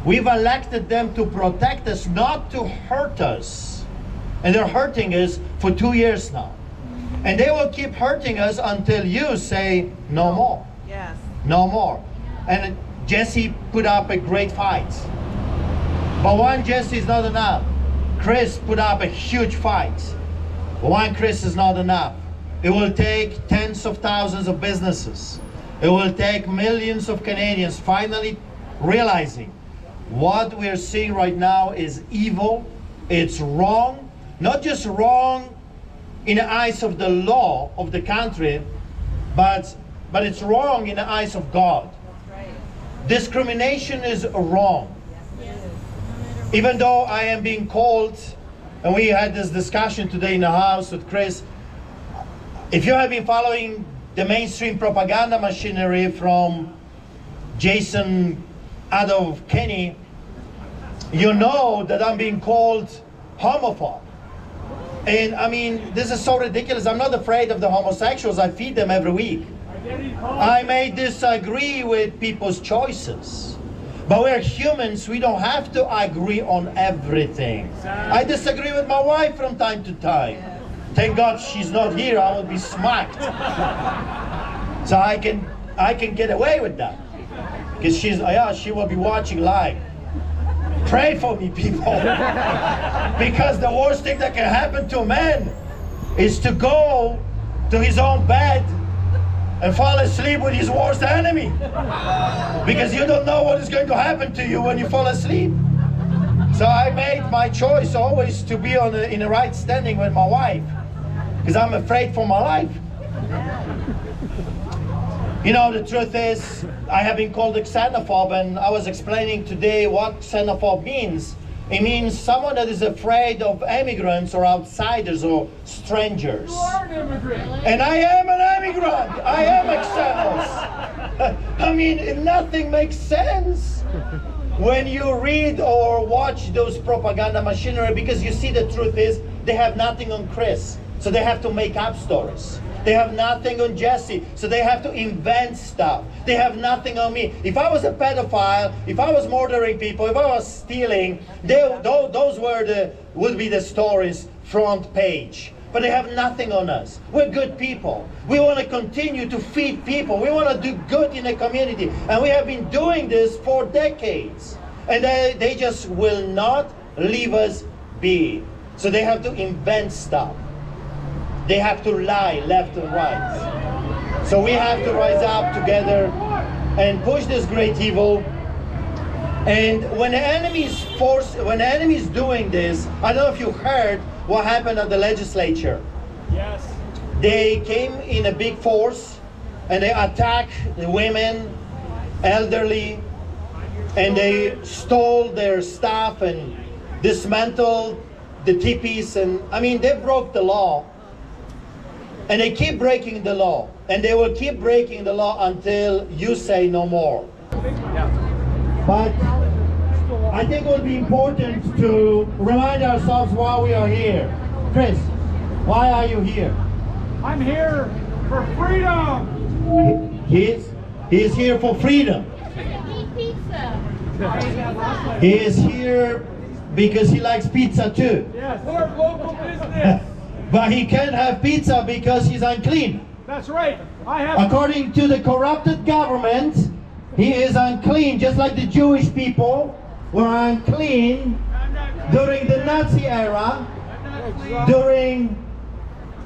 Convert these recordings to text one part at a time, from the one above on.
We've elected them to protect us, not to hurt us. And they're hurting us for 2 years now. And they will keep hurting us until you say no more. Yes. No more. And Jesse put up a great fight. But one Jesse is not enough. Chris put up a huge fight. But one Chris is not enough. It will take tens of thousands of businesses. It will take millions of Canadians finally realizing what we're seeing right now is evil. It's wrong. Not just wrong in the eyes of the law of the country, but it's wrong in the eyes of God. That's right. Discrimination is wrong. Yes. Even though I am being called, and we had this discussion today in the house with Chris, if you have been following the mainstream propaganda machinery from Jason Adolf Kenny, you know that I'm being called homophobe. And I mean, this is so ridiculous. I'm not afraid of the homosexuals. I feed them every week. I may disagree with people's choices, but we're humans. We don't have to agree on everything. I disagree with my wife from time to time. Thank God she's not here. I will be smacked. So I can get away with that, because she will be watching live. Pray for me, people. Because the worst thing that can happen to a man is to go to his own bed and fall asleep with his worst enemy. Because you don't know what is going to happen to you when you fall asleep. So I made my choice always to be in the right standing with my wife, because I'm afraid for my life. You know, the truth is, I have been called a xenophobe, and I was explaining today what xenophobe means. It means someone that is afraid of immigrants or outsiders or strangers. You are an immigrant. And I am an immigrant. I am a xenos. I mean, nothing makes sense when you read or watch those propaganda machinery, because you see, the truth is, they have nothing on Chris, so they have to make up stories. They have nothing on Jesse, so they have to invent stuff. They have nothing on me. If I was a pedophile, if I was murdering people, if I was stealing, those would be the stories front page. But they have nothing on us. We're good people. We want to continue to feed people. We want to do good in the community. And we have been doing this for decades. And they just will not leave us be. So they have to invent stuff. They have to lie left and right. So we have to rise up together and push this great evil. And when the enemy is doing this, I don't know if you heard what happened at the legislature. Yes. They came in a big force and they attacked the women, elderly, and they stole their stuff and dismantled the teepees. And I mean, they broke the law. And they keep breaking the law. And they will keep breaking the law until you say no more. But I think it would be important to remind ourselves why we are here. Chris, why are you here? I'm here for freedom. He is here for freedom. He is here because he likes pizza too. Yes. For local business. But he can't have pizza because he's unclean. That's right. According to the corrupted government, he is unclean, just like the Jewish people were unclean during the Nazi era, during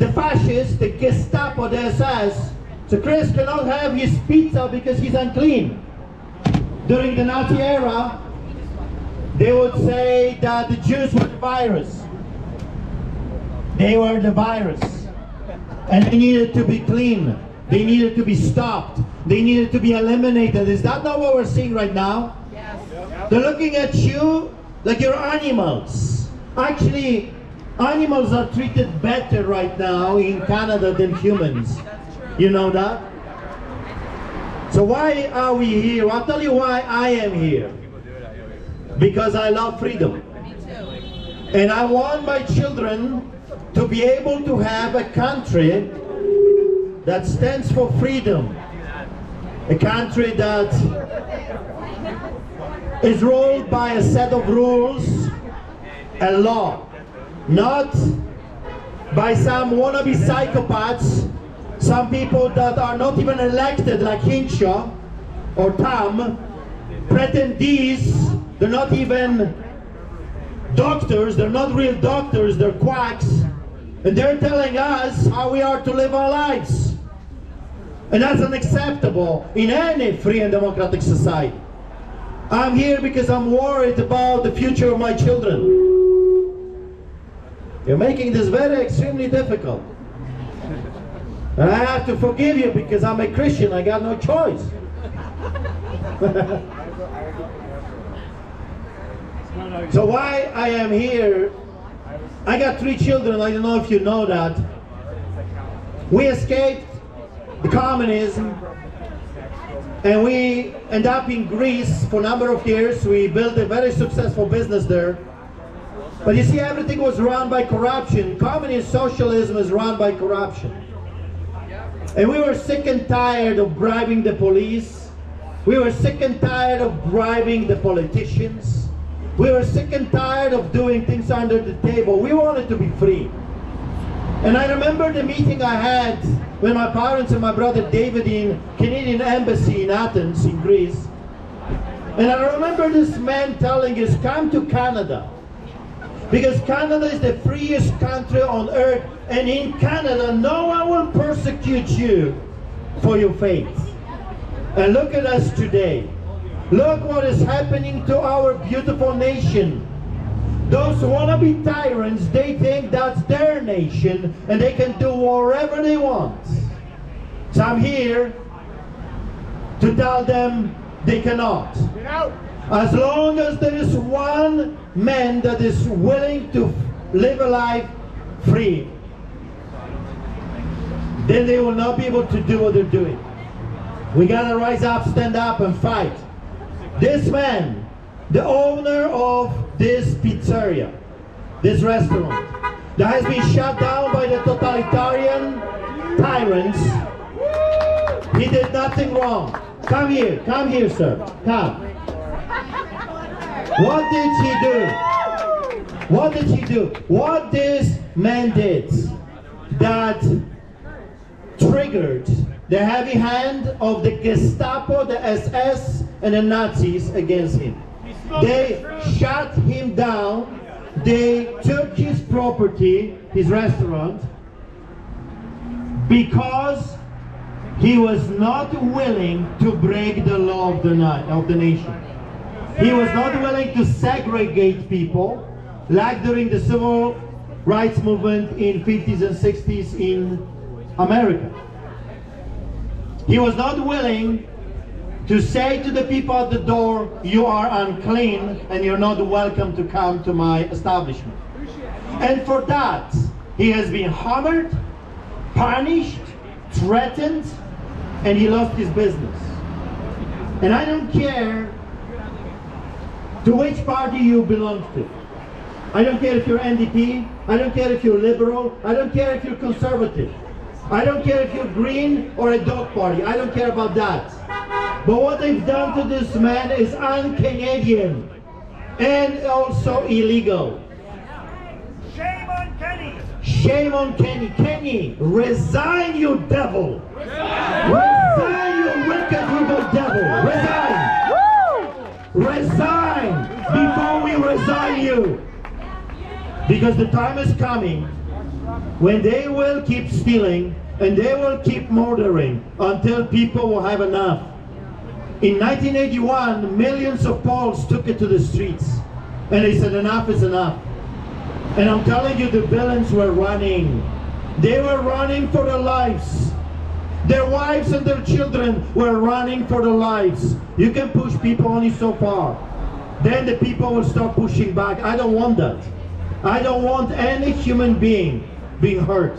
the fascists, the Gestapo, the SS. So Chris cannot have his pizza because he's unclean. During the Nazi era, they would say that the Jews were the virus. They were the virus, and they needed to be clean. They needed to be stopped. They needed to be eliminated. Is that not what we're seeing right now? Yes. They're looking at you like you're animals. Actually, animals are treated better right now in Canada than humans. You know that? So why are we here? I'll tell you why I am here. Because I love freedom. Me too. And I want my children to be able to have a country that stands for freedom, a country that is ruled by a set of rules and law, not by some wannabe psychopaths, some people that are not even elected like Hinshaw or Tam, pretendees. They're not even doctors, they're not real doctors, they're quacks, and they're telling us how we are to live our lives. And that's unacceptable in any free and democratic society. I'm here because I'm worried about the future of my children. You're making this very extremely difficult. And I have to forgive you because I'm a Christian, I got no choice. So why I am here, I got 3 children, I don't know if you know that. We escaped the communism and we end up in Greece for a number of years. We built a very successful business there. But you see, everything was run by corruption. Communist socialism is run by corruption. And we were sick and tired of bribing the police. We were sick and tired of bribing the politicians. We were sick and tired of doing things under the table. We wanted to be free. And I remember the meeting I had with my parents and my brother David in Canadian Embassy in Athens, in Greece. And I remember this man telling us, come to Canada. Because Canada is the freest country on earth. And in Canada, no one will persecute you for your faith. And look at us today. Look what is happening to our beautiful nation. Those wannabe tyrants, they think that's their nation and they can do whatever they want. So I'm here to tell them they cannot. Get out! As long as there is one man that is willing to live a life free, then they will not be able to do what they're doing. We gotta rise up, stand up and fight. This man, the owner of this pizzeria, this restaurant, that has been shut down by the totalitarian tyrants, he did nothing wrong. Come here, sir, come. What did he do? What did he do? What this man did that triggered the heavy hand of the Gestapo, the SS, and the Nazis against him. They shut him down, they took his property, his restaurant, because he was not willing to break the law of the nation. He was not willing to segregate people, like during the civil rights movement in 50s and 60s in America. He was not willing to say to the people at the door, you are unclean and you're not welcome to come to my establishment. And for that, he has been hammered, punished, threatened, and he lost his business. And I don't care to which party you belong to. I don't care if you're NDP, I don't care if you're liberal, I don't care if you're conservative. I don't care if you're green or a dog party, I don't care about that. But what they've done to this man is un-Canadian and also illegal. Shame on Kenny! Shame on Kenny. Kenny, resign, you devil! Resign, you wicked evil devil! Resign! Resign before we resign you! Because the time is coming when they will keep stealing and they will keep murdering until people will have enough. In 1981, millions of Poles took it to the streets and they said enough is enough. And I'm telling you, the villains were running. They were running for their lives. Their wives and their children were running for their lives. You can push people only so far. Then the people will start pushing back. I don't want that. I don't want any human being being hurt.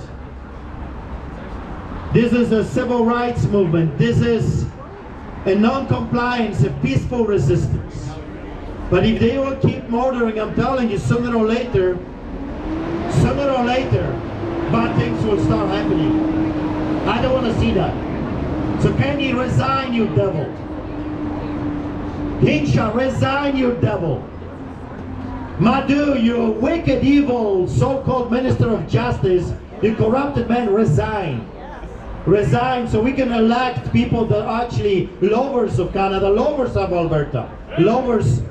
This is a civil rights movement. This is a non-compliance, a peaceful resistance. But if they will keep murdering, I'm telling you, sooner or later, bad things will start happening. I don't want to see that. So can you resign, you devil? Hinsha, resign, you devil. Madhu, you wicked, evil, so-called Minister of Justice, you corrupted man, resign. Resign so we can elect people that are actually lovers of Canada, lovers of Alberta, lovers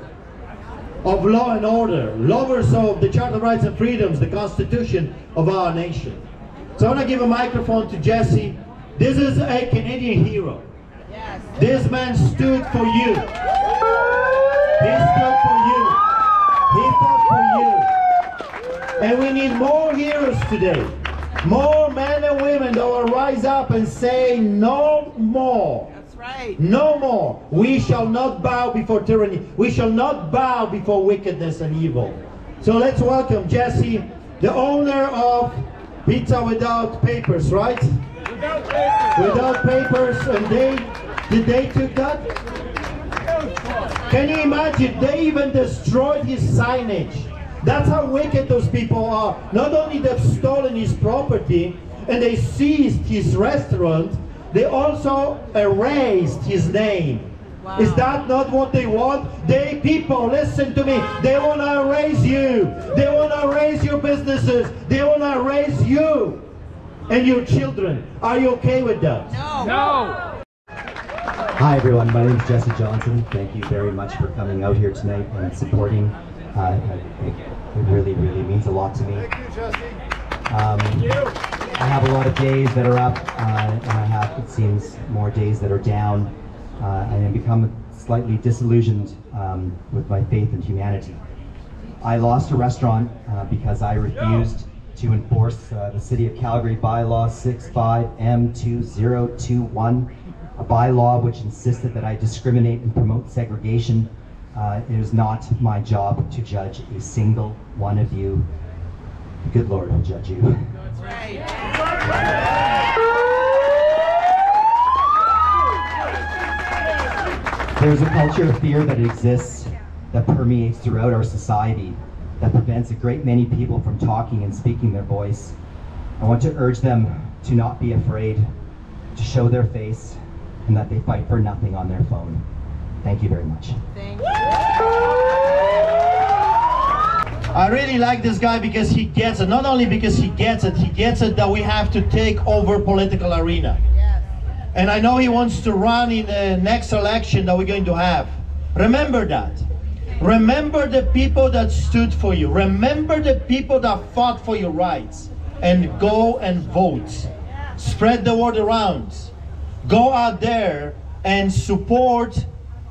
of law and order, lovers of the Charter of Rights and Freedoms, the Constitution of our nation. So I want to give a microphone to Jesse. This is a Canadian hero. Yes. This man stood for you. He stood for you. He fought for you. And we need more heroes today. More men and women that will rise up and say no more. That's right. No more. We shall not bow before tyranny. We shall not bow before wickedness and evil. So let's welcome Jesse, the owner of Pizza Without Papers, right? Without papers, and they took that? Can you imagine? They even destroyed his signage. That's how wicked those people are. Not only they've stolen his property and they seized his restaurant, they also erased his name. Wow. Is that not what they want? They, people, listen to me. They want to erase you. They want to erase your businesses. They want to erase you and your children. Are you okay with that? No. No! Hi everyone, my name is Jesse Johnson. Thank you very much for coming out here tonight and supporting. It really, really means a lot to me. Thank you, Jesse. I have a lot of days that are up, and I have, it seems, more days that are down. And I've become slightly disillusioned with my faith in humanity. I lost a restaurant because I refused to enforce the City of Calgary bylaw 65M2021, a bylaw which insisted that I discriminate and promote segregation. It is not my job to judge a single one of you. The good Lord will judge you. That's right. There's a culture of fear that exists, that permeates throughout our society, that prevents a great many people from talking and speaking their voice. I want to urge them to not be afraid, to show their face, and that they fight for nothing on their phone. Thank you very much. Thank you. I really like this guy because he gets it. Not only because he gets it that we have to take over political arena. Yes. And I know he wants to run in the next election that we're going to have. Remember that. Remember the people that stood for you. Remember the people that fought for your rights. And go and vote. Spread the word around. Go out there and support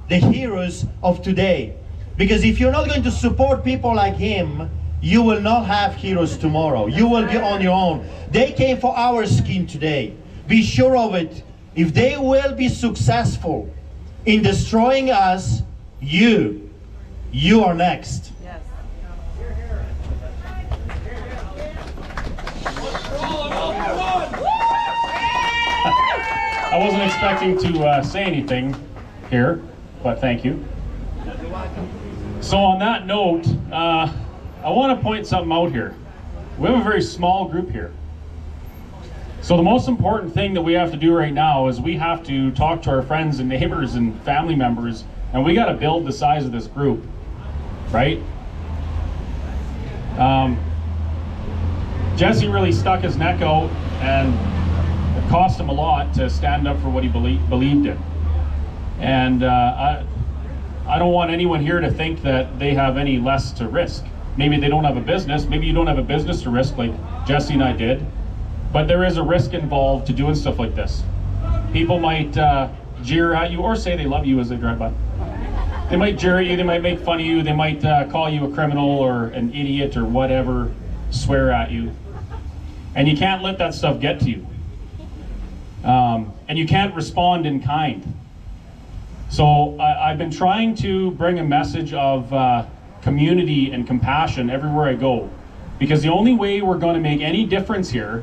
the heroes of today. Because if you're not going to support people like him, you will not have heroes tomorrow. You will be on your own. They came for our skin today. Be sure of it. If they will be successful in destroying us, you are next. Yes. I wasn't expecting to say anything here, but thank you. So on that note, I want to point something out here. We have a very small group here. So the most important thing that we have to do right now is we have to talk to our friends and neighbors and family members, and we got to build the size of this group, right? Jesse really stuck his neck out, and it cost him a lot to stand up for what he believed in. And I don't want anyone here to think that they have any less to risk. Maybe they don't have a business. Maybe you don't have a business to risk like Jesse and I did. But there is a risk involved to doing stuff like this. People might jeer at you or say they love you as they drive by. They might jeer at you, they might make fun of you, they might call you a criminal or an idiot or whatever, swear at you. And you can't let that stuff get to you. And you can't respond in kind. So I've been trying to bring a message of community and compassion everywhere I go. Because the only way we're going to make any difference here,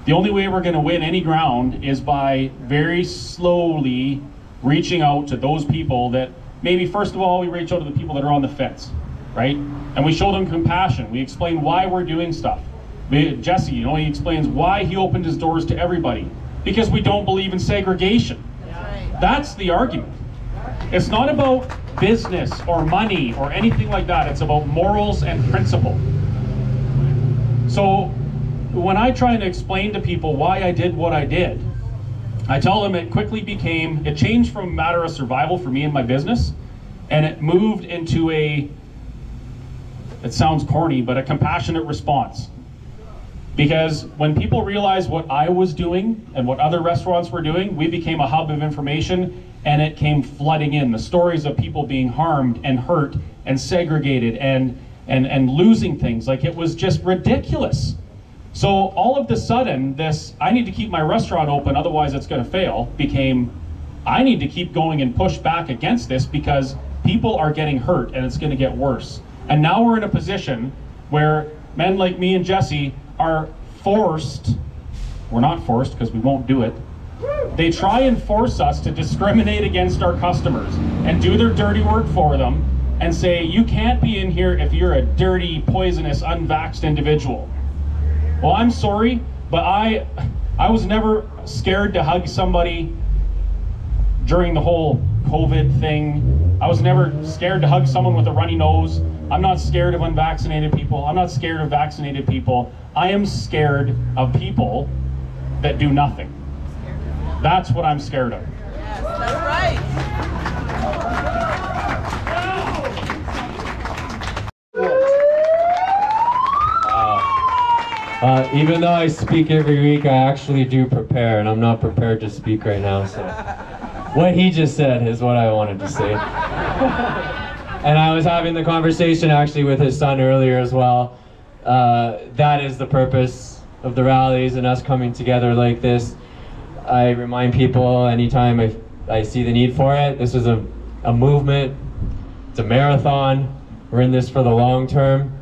the only way we're going to win any ground is by very slowly reaching out to those people that maybe first of all we reach out to the people that are on the fence, right? And we show them compassion. We explain why we're doing stuff. Jesse, you know, he explains why he opened his doors to everybody. Because we don't believe in segregation. That's right. That's the argument. It's not about business or money or anything like that. It's about morals and principle. So when I try to explain to people why I did what I did, I tell them it changed from a matter of survival for me and my business, and it moved into it sounds corny, but a compassionate response. Because when people realized what I was doing and what other restaurants were doing, we became a hub of information, and it came flooding in. The stories of people being harmed and hurt and segregated and losing things, like it was just ridiculous. So all of a sudden, this, I need to keep my restaurant open, otherwise it's gonna fail, became, I need to keep going and push back against this because people are getting hurt and it's gonna get worse. And now we're in a position where men like me and Jesse are forced, we're not forced because we won't do it, they try and force us to discriminate against our customers and do their dirty work for them and say, you can't be in here if you're a dirty, poisonous, unvaxxed individual. Well, I'm sorry, but I was never scared to hug somebody during the whole COVID thing. I was never scared to hug someone with a runny nose. I'm not scared of unvaccinated people. I'm not scared of vaccinated people. I am scared of people that do nothing. That's what I'm scared of. Yes, that's right. Even though I speak every week, I actually do prepare, and I'm not prepared to speak right now, so what he just said is what I wanted to say. And I was having the conversation actually with his son earlier as well. That is the purpose of the rallies and us coming together like this. I remind people anytime I see the need for it, this is a movement, it's a marathon, we're in this for the long term.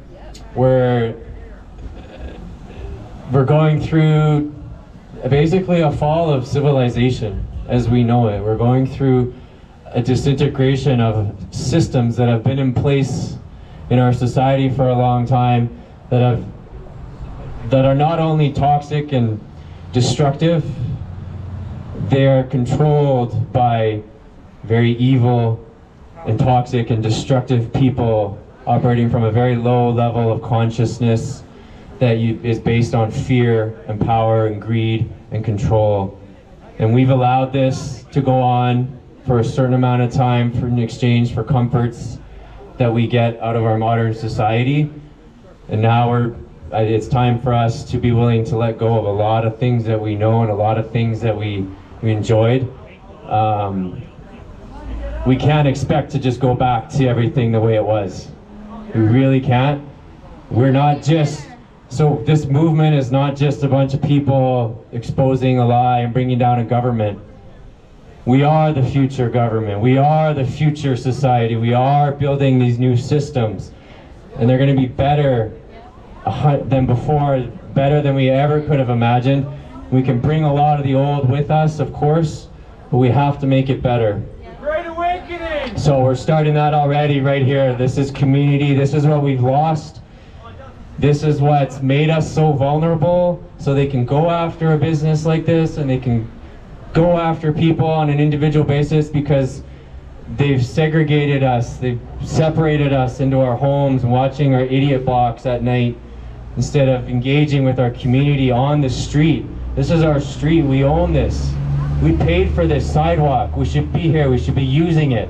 We're going through basically a fall of civilization as we know it. We're going through a disintegration of systems that have been in place in our society for a long time that are not only toxic and destructive, they are controlled by very evil and toxic and destructive people operating from a very low level of consciousness that is based on fear and power and greed and control. And we've allowed this to go on for a certain amount of time in exchange for comforts that we get out of our modern society. And now it's time for us to be willing to let go of a lot of things that we know and a lot of things that we enjoyed. We can't expect to just go back to everything the way it was. We really can't. We're not just, so this movement is not just a bunch of people exposing a lie and bringing down a government. We are the future government. We are the future society. We are building these new systems, and they're going to be better than before, better than we ever could have imagined. We can bring a lot of the old with us, of course, but we have to make it better. Great awakening! So we're starting that already right here. This is community. This is what we've lost. This is what's made us so vulnerable, so they can go after a business like this and they can go after people on an individual basis because they've segregated us, they've separated us into our homes and watching our idiot box at night instead of engaging with our community on the street. This is our street, we own this. We paid for this sidewalk, we should be here, we should be using it.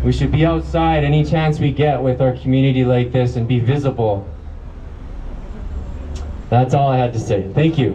We should be outside any chance we get with our community like this and be visible. That's all I had to say. Thank you.